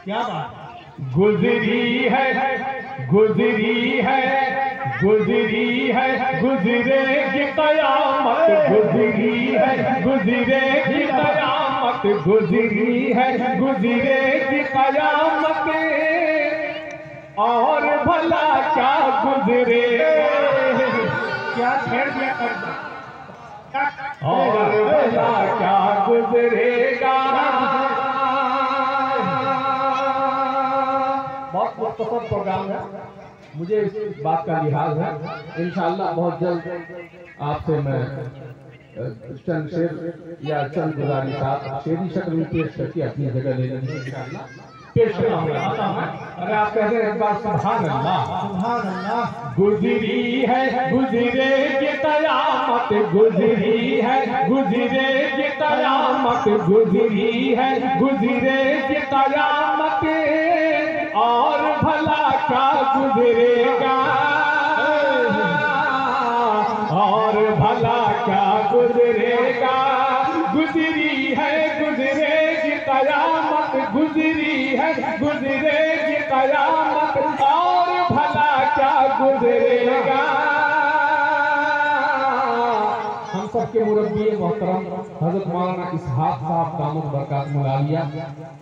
क्या बात, गुजरी है गुजरी है गुजरी है गुजरेगी कयामत, गुजरी है गुजरेगी कयामत, गुजरी है गुजरेगी कयामत, और भला क्या गुजरे, क्या छेड़ दिया कर, और भला क्या गुजरेगा। बहुत मुख्तसर प्रोग्राम है, मुझे इस बात का लिहाज है, इंशाअल्लाह बहुत जल्द आपसे मैं चंद शेर या चंद गुजारिशात शेरी शक्ल में पेश करके अपनी जगह ले लेंगे इंशाअल्लाह। पेश करता हूँ अगर आप कहते हैं एक बार सुभान अल्लाह। सुभान अल्लाह। गुजरी है गुजरेगी कयामत, गुजरी है गुजरेगी कयामत, गुजरी है गुजरेगी कयामत, और भला क्या गुजरेगा, और भला क्या गुजरेगा। गुजरी है गुजरेगी कयामत, गुजरी है गुजरेगी कयामत, और भला क्या गुजरेगा। हम सबके मुरब्बी मोहतरम हजरत मौलाना इसहाक साहब दामद बरकात मुलालिया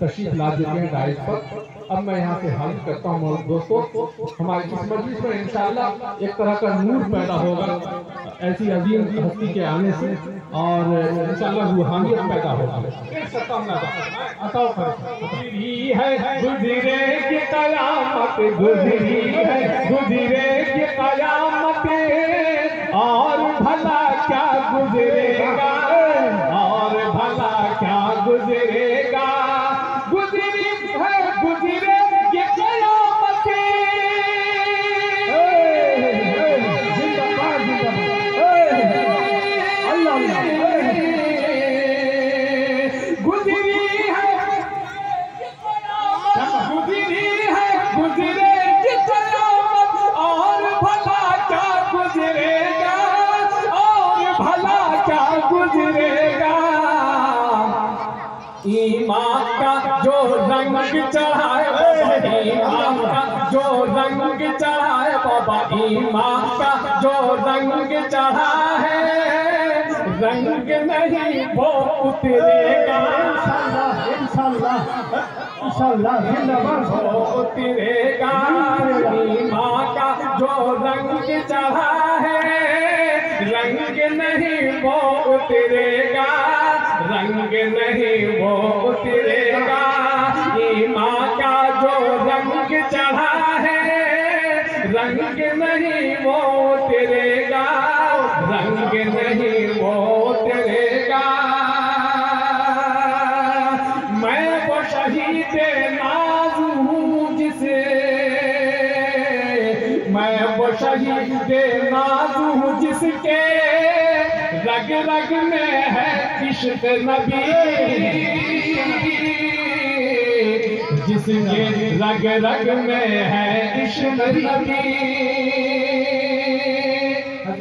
तशरीफ ला चुके हैं डाइस पर। अब मैं यहाँ से हाजिर करता हूँ दोस्तों, हमारे इस मजलिस में इंशाअल्लाह एक तरह का नूर पैदा होगा ऐसी अजीम हस्ती के आने से, और इंशाअल्लाह रूहानियत पैदा होगा। गुजरी है गुजरेगी कयामत, गुजरी है गुजरेगी कयामत, और भला क्या गुजरेगा, और भला क्या गुजरेगा। गुजरी है गुजरेगी कयामत, जिंदाबाद जिंदाबाद, अल्लाह गुजरी है गुजरेगी कयामत, और भला क्या गुजरेगा, और भला क्या गुजरेगा। ईमान का जो रंग चढ़ाए बाबा, ईमान का जो रंग चढ़ाए बाबा, ईमान का जो रंग चढ़ा है, रंग नहीं वो उतरेगा, इंशाअल्लाह इंशाअल्लाह इंशाअल्लाह, जिंदाबाद वो उतरेगा। ईमान का जो रंग चढ़ा है, रंग नहीं वो उतरेगा, रंग नहीं वो उतरेगा। ईमान का जो रंग चढ़ा है, रंग नहीं वो उतरेगा, रंग नहीं वो उतरेगा। मैं वो शहीद नाज़ हूँ जिसे, मैं वो शहीद नाज़ हूँ जिसके रग रग में है इश्क नबी, जिसके रग रग में है इश्क नबी।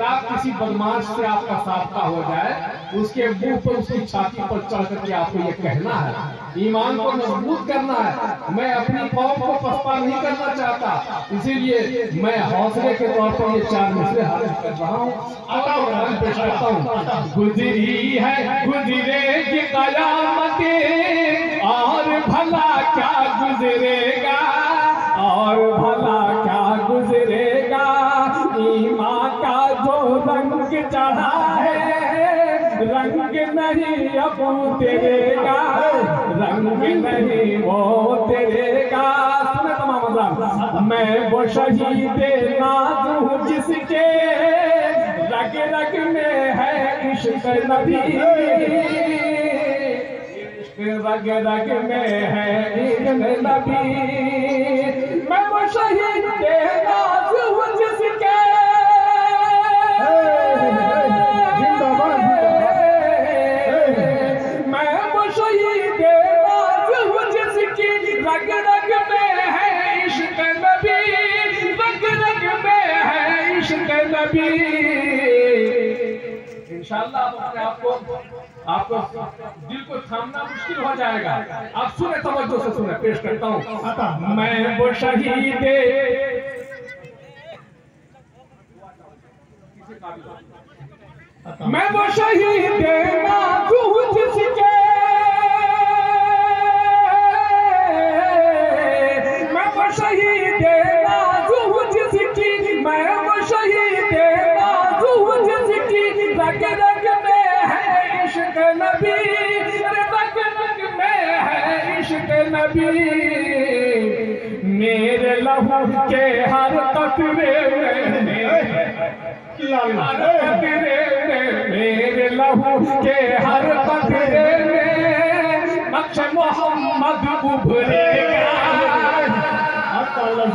आप किसी बदमाश से आपका साफ्ता हो जाए, उसके मुंह पर उसकी छाती पर चढ़ करके आपको ये कहना है, ईमान को मजबूत करना है। मैं अपनी कौम को पसपा नहीं करना चाहता, इसीलिए मैं हौसले के तौर पर ये चार मिसरे हाजिर कर रहा हूँ, पेश करता हूँ। गुजरी है गुजरेगी कयामत, और भला क्या गुजरेगा, और भला क्या गुजरेगा। ईमान का जो रंग चढ़ा है, रंग नहीं अब तेरेगा, रंग नहीं वो तेरेगा। सुने तमाम अज़ान, मैं वो शहीद नाज़ हूँ जिसके रग रग में है इश्क नबी, रग रग में है इश्क नबी। मैं वो शहीद नाज़ हूँ जिसके, मैं वो शहीद नाज़ हूँ जिसकी रग रग में है इश्क नबी, रग रग में है इश्क नबी। इंशाअल्लाह आप अपने आपको दिल को थामना मुश्किल हो जाएगा। आप सुने, तवज्जो से सुने, पेश करता हूँ। मैं वो शहीद मैं वो शहीद नाज़ुक जिसके मैं वो शहीद नाज़ुक जिसकी मैं वो शहीद नाज़ुक जिसकी रग रग में है इश्क नबी, रग रग में है इश्क नबी। मेरे लहू के हर कतरे मेरे लहू के हर कतरे में नक्श मोहम्मद उभरेगा।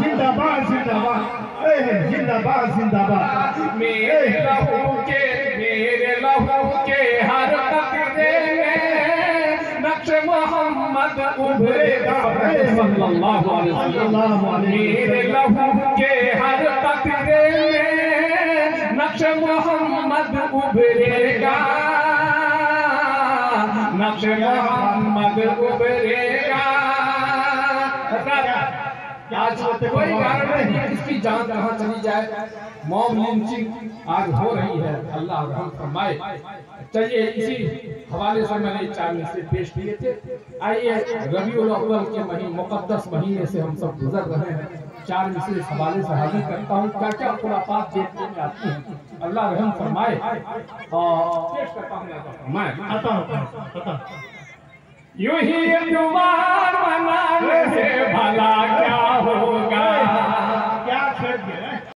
जिंदाबाद जिंदाबाद जिंदाबाद जिंदाबाद। मेरे लहू के हर कतरे में नक्श मोहम्मद उभरेगा। सल्लल्लाहु अलैहि वसल्लम। मेरे लहू के हर कतरे में नक्श मोहम्मद उभरेगा, नक्श मोहम्मद उभरेगा। आज कोई कारण नहीं किसकी जान कहाँ चली जाए। मॉब लिंचिंग आज हो रही है, अल्लाह रहम फरमाए। चलिए इसी हवाले से मैंने 4 मिसरे पेश किए थे। आइए रबीउल अव्वल के मुकद्दस महीने से हम सब गुजर रहे हैं। 4 मिसरे इस हवाले से हाजिर करता हूँ, क्या क्या खुराफात देखने में आती हैं, अल्लाह रहम फरमाए। और पेश करता हूँ मैं यूं ही दुआ मनाने से भला क्या होगा।